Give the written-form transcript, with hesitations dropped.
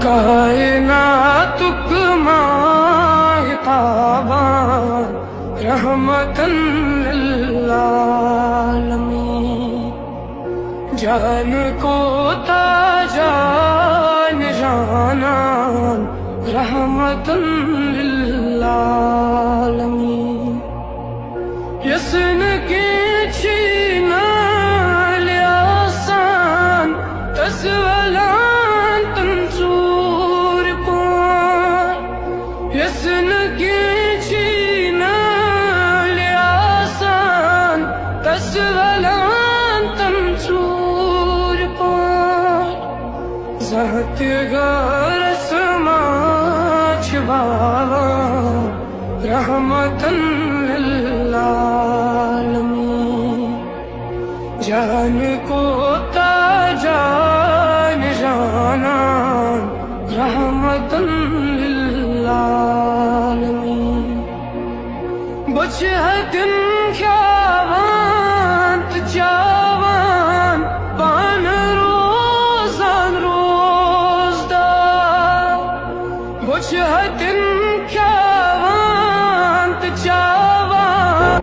کائناتک ماہتاباں رحمتن للعالمین، جان کو تاجان جانان رحمتن للعالمین، یسن کی چھینا لیاسان تسولان تنصور پان، یسن کی چھینا لیاسان تسولان تنصور پان، ذات غرس ماچباوان رحمتن للعالمین، جان کو تاجان جانان رحمتن للعالمین، بچہتن کھیاوان تچاوان پان روزان روزدار، بچہتن کھیاوان تچاوان